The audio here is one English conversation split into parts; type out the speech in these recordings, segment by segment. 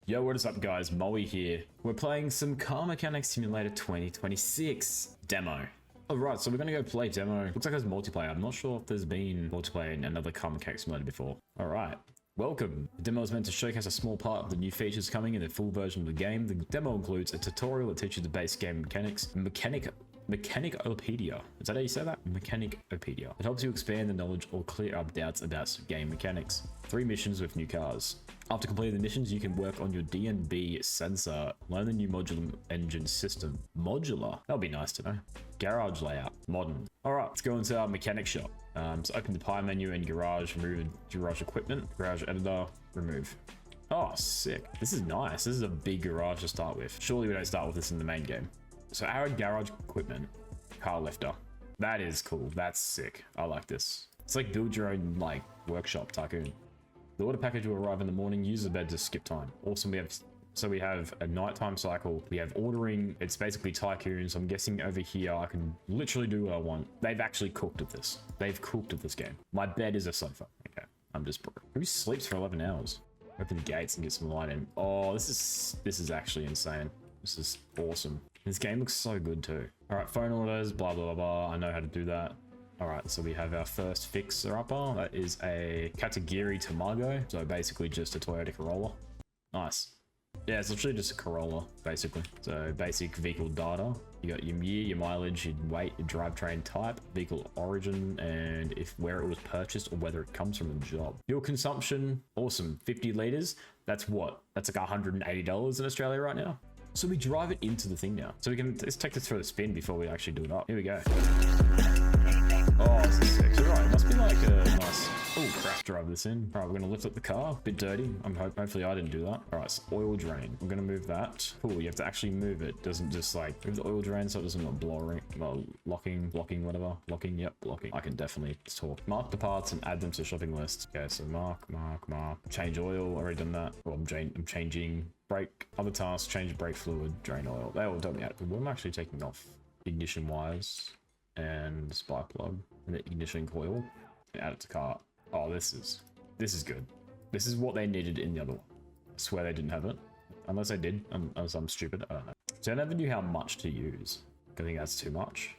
Yo, what is up guys, Moe here. We're playing some Car Mechanic Simulator 2026 demo. Alright, so we're gonna go play demo. Looks like there's multiplayer. I'm not sure if there's been multiplayer in another Car Mechanic Simulator before. Alright, welcome. The demo is meant to showcase a small part of the new features coming in the full version of the game. The demo includes a tutorial that teaches the base game mechanics, Mechanicopedia. Is that how you say that? Mechanicopedia. It helps you expand the knowledge or clear up doubts about game mechanics. 3 missions with new cars. After completing the missions, you can work on your DNB sensor, learn the new modular engine system. Modular? That would be nice to know. Garage layout. Modern. Alright, let's go into our mechanic shop. So open the pie menu and garage, remove garage equipment, garage editor, remove. Oh, sick. This is nice. This is a big garage to start with. Surely we don't start with this in the main game. So our garage equipment, car lifter. That is cool. That's sick. I like this. It's like build your own like workshop tycoon. The order package will arrive in the morning. Use the bed to skip time. Awesome. We have a nighttime cycle. We have ordering. It's basically tycoon. So I'm guessing over here I can literally do what I want. They've actually cooked at this. They've cooked at this game. My bed is a sofa. Okay, I'm just broke. Who sleeps for 11 hours? Open the gates and get some light in. Oh, this is actually insane. This is awesome. This game looks so good too. All right, phone orders, blah, blah, blah. I know how to do that. All right, so we have our first fixer-upper. That is a Katagiri Tamago. So basically just a Toyota Corolla. Nice. Yeah, it's literally just a Corolla, basically. So basic vehicle data. You got your year, your mileage, your weight, your drivetrain type, vehicle origin, and where it was purchased or whether it comes from a job. Fuel consumption, awesome. 50 liters. That's what? That's like $180 in Australia right now. So we drive it into the thing now. So we can let's take this for a spin before we actually do it up. Here we go. Oh, this is sick. So right, it must be like a nice, oh crap, drive this in. All right, we're gonna lift up the car. Bit dirty. Hopefully I didn't do that. All right, so oil drain. I'm gonna move that. Cool, you have to actually move it. Doesn't just like move the oil drain so it doesn't not blowing, well, locking, whatever. Locking, yep, blocking. I can definitely talk. Mark the parts and add them to shopping list. Okay, so mark. Change oil, already done that. Well, I'm changing brake. Other tasks, change brake fluid, drain oil. They all tell me out. What I'm actually taking off ignition wires and spark plug and the ignition coil and add it to cart. Oh, this is good. This is what they needed in the other one. I swear they didn't have it. Unless they did, unless I'm stupid, I don't know. So I never knew how much to use. I think that's too much.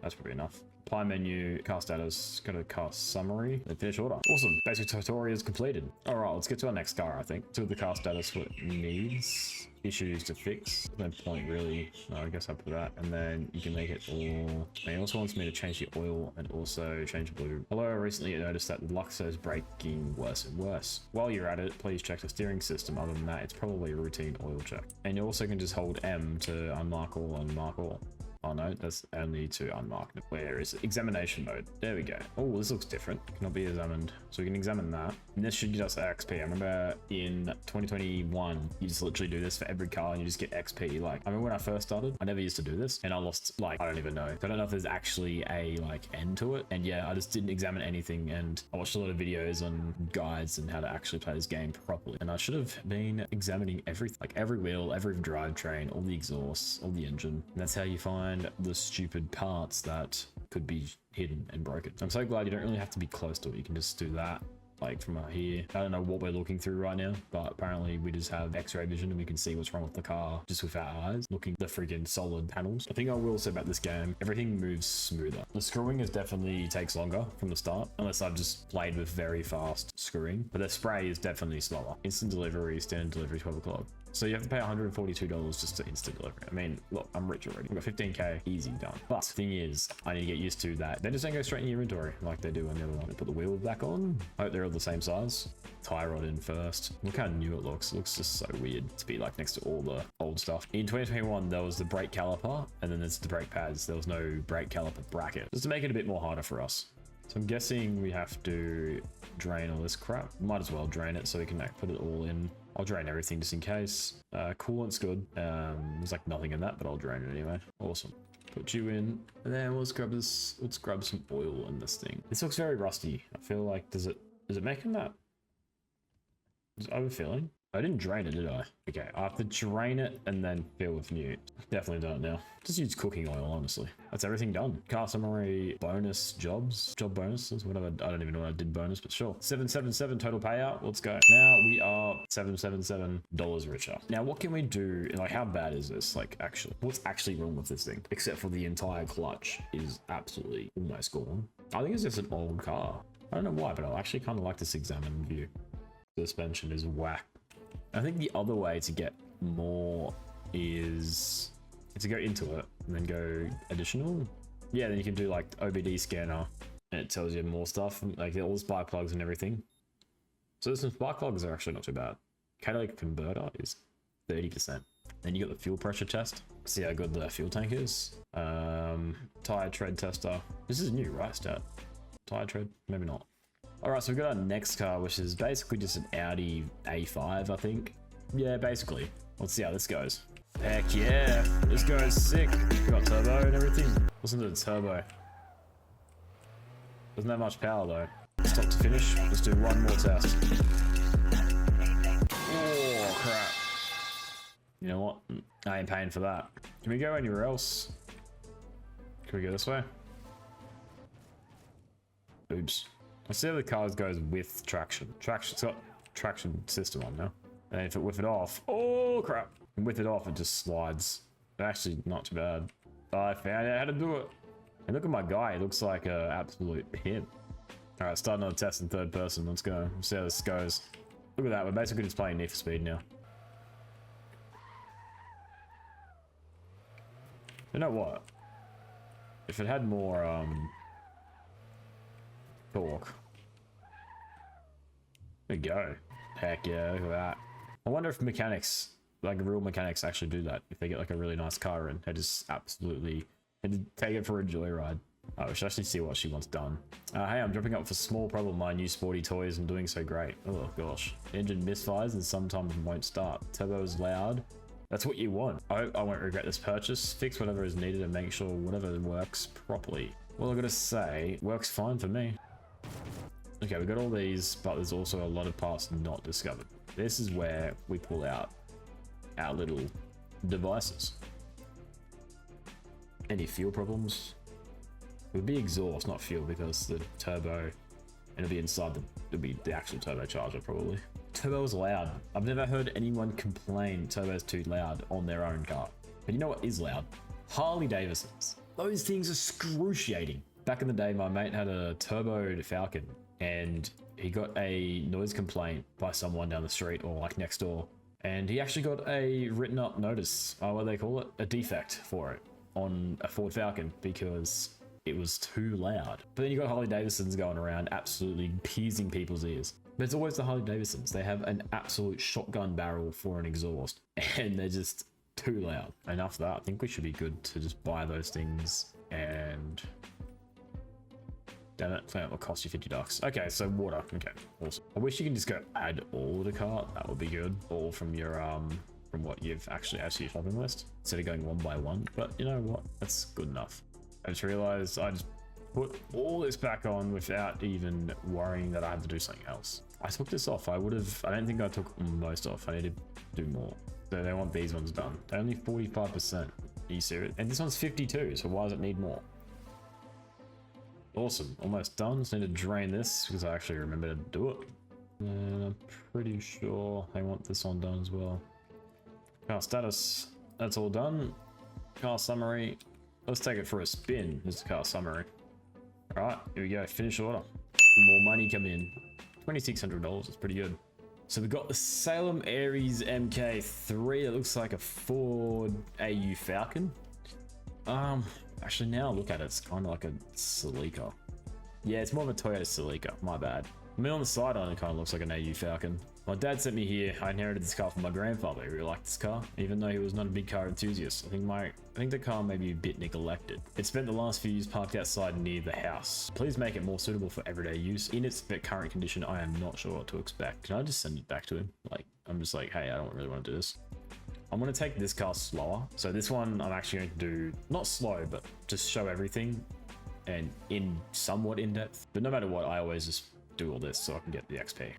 That's probably enough. Apply menu, car status, go to car summary, and finish order. Awesome, basic tutorial is completed. All right, let's get to our next car, I think. To the car status, what it needs, issues to fix. No point really, no, I guess I'll put that. And then you can make it all. And he also wants me to change the oil and also change blue. Hello, I recently noticed that the Luxo is breaking worse and worse. While you're at it, please check the steering system. Other than that, it's probably a routine oil check. And you also can just hold M to unmark all and mark all. Oh no, that's only to unmark. Where is it? Examination mode. There we go. Oh, this looks different. Cannot be examined. So we can examine that. And this should get us XP. I remember in 2021, you just literally do this for every car and you just get XP. Like, I remember when I first started, I never used to do this and I lost, like, I don't even know. I don't know if there's actually a, like, end to it. And yeah, I just didn't examine anything. And I watched a lot of videos on guides and how to actually play this game properly. And I should have been examining everything, like every wheel, every drivetrain, all the exhausts, all the engine. And that's how you find the stupid parts that could be hidden and broken. I'm so glad you don't really have to be close to it. You can just do that like from out here. I don't know what we're looking through right now, but apparently we just have x-ray vision and we can see what's wrong with the car just with our eyes, looking at the freaking solid panels. I think I will say about this game, everything moves smoother. The screwing is definitely takes longer from the start, unless I've just played with very fast screwing, but the spray is definitely slower. Instant delivery, standard delivery, 12 o'clock. So you have to pay $142 just to instant delivery. I mean, look, I'm rich already. I've got 15K, easy done. But the thing is, I need to get used to that. They just don't go straight in your inventory like they do on the other one. Put the wheel back on. I hope they're all the same size. Tie rod in first. Look how new it looks. It looks just so weird to be like next to all the old stuff. In 2021, there was the brake caliper and then there's the brake pads. There was no brake caliper bracket. Just to make it a bit more harder for us. So I'm guessing we have to drain all this crap. Might as well drain it so we can put it all in. I'll drain everything just in case. Coolant's good. There's like nothing in that, but I'll drain it anyway. Awesome. Put you in, and then let's grab this. Let's grab some oil in this thing. This looks very rusty. I feel like is it making that? Is it overfilling? I didn't drain it, did I? Okay, I have to drain it and then fill with new. Definitely done it now. Just use cooking oil, honestly. That's everything done. Car summary bonus jobs, job bonuses, whatever. I don't even know what I did bonus, but sure. 777 total payout. Let's go. Now we are $777 richer. Now what can we do? Like, how bad is this? Like, actually, what's actually wrong with this thing? Except for the entire clutch is absolutely almost gone. I think it's just an old car. I don't know why, but I actually kind of like this examine view. Suspension is whack. I think the other way to get more is to go into it and then go additional. Yeah, then you can do like OBD scanner and it tells you more stuff, like all the spark plugs and everything. So some spark plugs are actually not too bad. Catalytic converter is 30%. Then you got the fuel pressure test. See how good the fuel tank is. Tire tread tester. This is new, right? Stat. Tire tread? Maybe not. Alright, so we've got our next car, which is basically just an Audi A5, I think. Yeah, basically. Let's see how this goes. Heck yeah, this goes sick. We got turbo and everything. Listen to the turbo. Doesn't have much power though. Stop to finish. Let's do one more test. Oh, crap. You know what? I ain't paying for that. Can we go anywhere else? Can we go this way? Oops. Let's see how the car goes with traction. It's got traction system on now. And if it whip it off, oh crap. And with it off, it just slides. Actually, not too bad. I found out how to do it. And look at my guy, he looks like an absolute pimp. All right, start another test in third person. Let's go. Let's see how this goes. Look at that, we're basically just playing Need for Speed now. You know what? If it had more, torque. There we go. Heck yeah, look at that. I wonder if mechanics, like real mechanics, actually do that. If they get like a really nice car and they just absolutely take it for a joyride. We should actually see what she wants done. Hey, I'm dropping up for small problem. My new sporty toys. I'm doing so great. Oh gosh. Engine misfires and sometimes won't start. Turbo is loud. That's what you want. I hope I won't regret this purchase. Fix whatever is needed and make sure whatever works properly. Well, I gotta say, works fine for me. Okay, we got all these, but there's also a lot of parts not discovered. This is where we pull out our little devices. Any fuel problems? It would be exhaust, not fuel, because the turbo, and it'll be inside it'll be the actual turbocharger probably. Turbo is loud. I've never heard anyone complain turbo's too loud on their own car. But you know what is loud? Harley Davidsons. Those things are excruciating. Back in the day, my mate had a turboed Falcon and he got a noise complaint by someone down the street or like next door. And he actually got a written up notice, what do they call it? A defect for it on a Ford Falcon because it was too loud. But then you got Harley Davidsons going around absolutely piercing people's ears. But it's always the Harley Davidsons. They have an absolute shotgun barrel for an exhaust and they're just too loud. Enough of that. I think we should be good to just buy those things and... Damn it, that will cost you $50. Okay, so water. Okay, awesome. I wish you can just go add all to the cart. That would be good. All from your, from what you've actually added to your shopping list instead of going one by one. But you know what? That's good enough. I just realized I just put all this back on without even worrying that I had to do something else. I took this off. I don't think I took most off. I need to do more. So they want these ones done. They're only 45%. Are you serious? And this one's 52, so why does it need more? Awesome, almost done. Just need to drain this because I actually remember to do it. And I'm pretty sure they want this one done as well. Car status, that's all done. Car summary, let's take it for a spin. This is the car summary. All right, here we go, finish order. More money coming in. $2,600, that's pretty good. So we've got the Salem Aries MK3. It looks like a Ford AU Falcon. Actually, now look at it, it's kind of like a Celica. Yeah, it's more of a Toyota Celica, my bad. I mean, on the side on it kind of looks like an AU Falcon. My dad sent me here. I inherited this car from my grandfather. He really liked this car, even though he was not a big car enthusiast. I think the car may be a bit neglected. It spent the last few years parked outside near the house. Please make it more suitable for everyday use. In its current condition, I am not sure what to expect. Can I just send it back to him? Like, I'm just like, hey, I don't really want to do this. I'm going to take this car slower. So this one I'm actually going to do, not slow, but just show everything and somewhat in depth. But no matter what, I always just do all this so I can get the XP.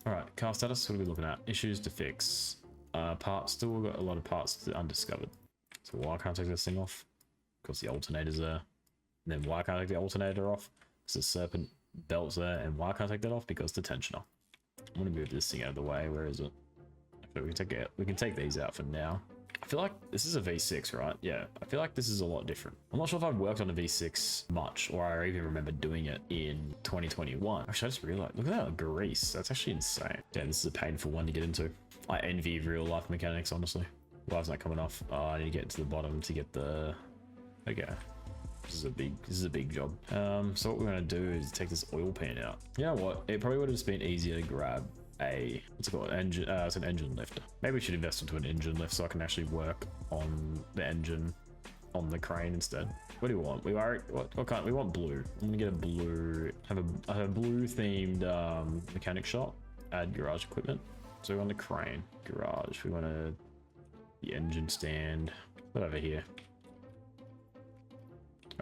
All right, car status, what are we looking at? Issues to fix. Parts, still got a lot of parts undiscovered. So why can't I take this thing off? Because the alternator's there. And then why can't I take the alternator off? Because the serpent belt's there. And why can't I take that off? Because the tensioner. I'm gonna move this thing out of the way. Where is it? Okay, we can take these out for now. I feel like this is a V6, right? Yeah, I feel like this is a lot different. I'm not sure if I've worked on a V6 much, or I even remember doing it in 2021. Actually, I just realized, look at that grease. That's actually insane. Damn, this is a painful one to get into. I envy real life mechanics, honestly. Why isn't that coming off? Oh, I need to get to the bottom to get the... Okay. This is a big job. So what we're gonna do is take this oil pan out. You know what? It probably would have just been easier to grab a, what's it called? Engine, it's an engine lift. Maybe we should invest into an engine lift so I can actually work on the engine on the crane instead. What do we want? What kind? We want blue. I'm gonna get a blue. Have a blue themed mechanic shop. Add garage equipment. So we want the crane, garage. We want the engine stand. Put over here.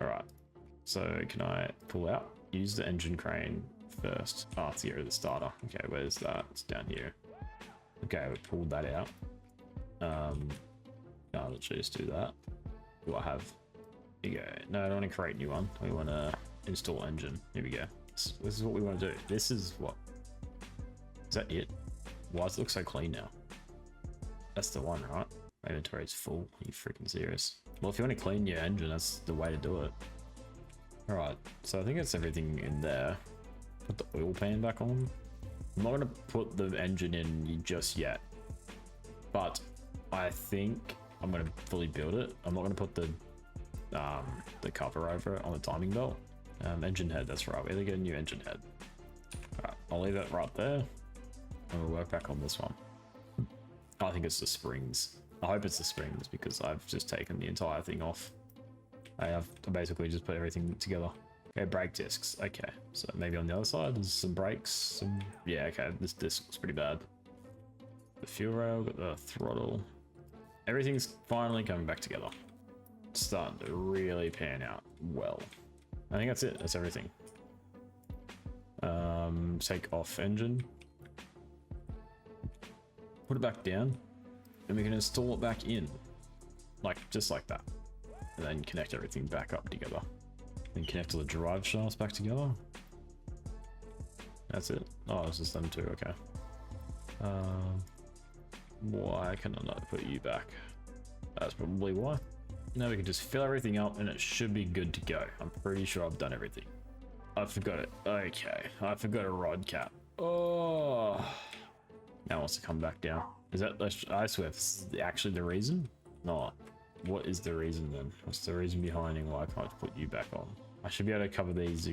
All right. So can I pull out? Use the engine crane first. Oh, it's here, the starter. Okay, where's that? It's down here. Okay, we pulled that out. I'll literally just do that. What do I have? Here you go. No, I don't want to create a new one. We want to install engine. Here we go. This is what we want to do. This is what? Is that it? Why does it look so clean now? That's the one, right? My inventory is full. Are you freaking serious? Well, if you want to clean your engine, that's the way to do it. All right. So I think it's everything in there. Put the oil pan back on. I'm not going to put the engine in just yet, but I think I'm going to fully build it. I'm not going to put the cover over it on the timing belt. Engine head, that's right. We're going to get a new engine head. All right, I'll leave it right there, and we'll work back on this one. I think it's the springs. I hope it's the springs because I've just taken the entire thing off. I've basically just put everything together. Okay, brake discs. Okay, so maybe on the other side there's some brakes. Yeah, okay, this disc looks pretty bad. The fuel rail, got the throttle. Everything's finally coming back together. It's starting to really pan out well. I think that's it. That's everything. Take off engine. Put it back down. And we can install it back in. Like, just like that. And then connect everything back up together. Then connect all the drive shafts back together. That's it. Oh, it's just them two, okay. Why can I not put you back? That's probably why. Now we can just fill everything up and it should be good to go. I'm pretty sure I've done everything. I forgot it. Okay, I forgot a rod cap. Oh, now it wants to come back down. Is that, I swear, this is actually the reason? No. What is the reason then? What's the reason behind it? Why I can't put you back on? I should be able to cover these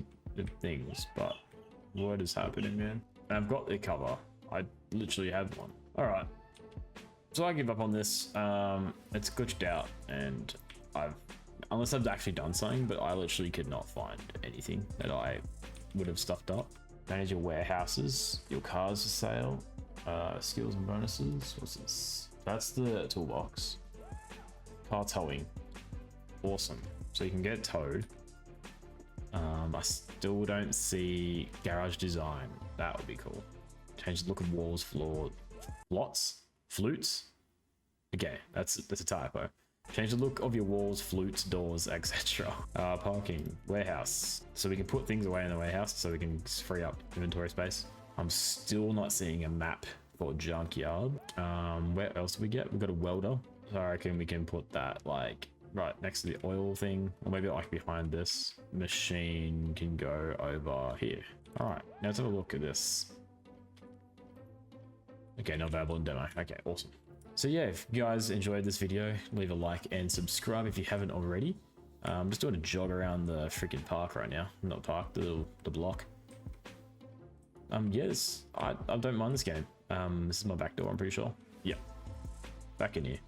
things, but what is happening, man? And I've got the cover. I literally have one. All right. So I give up on this. It's glitched out, and unless I've actually done something, but I literally could not find anything that I would have stuffed up. Manage your warehouses, your cars for sale, skills and bonuses. What's this? That's the toolbox. Car towing. Awesome. So you can get towed. I still don't see garage design. That would be cool. Change the look of walls, floor, flutes. Okay, that's a typo. Change the look of your walls, flutes, doors, etc. Parking, warehouse. So we can put things away in the warehouse so we can free up inventory space. I'm still not seeing a map for junkyard. Where else do we get? We've got a welder. So I reckon we can put that like right next to the oil thing, or maybe like behind this. Machine can go over here. All right, now let's have a look at this. Okay, not available in demo. Okay, awesome. So yeah, if you guys enjoyed this video, leave a like and subscribe if you haven't already. I'm just doing a jog around the freaking park right now. Not park, the block. Yes, I don't mind this game. This is my back door, I'm pretty sure. Yeah, back in here.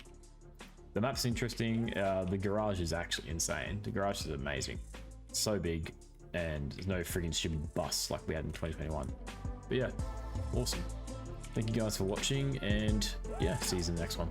The map's interesting. The garage is actually insane. The garage is amazing. It's so big, and there's no freaking stupid bus like we had in 2021. But yeah, awesome. Thank you guys for watching, and yeah, see you in the next one.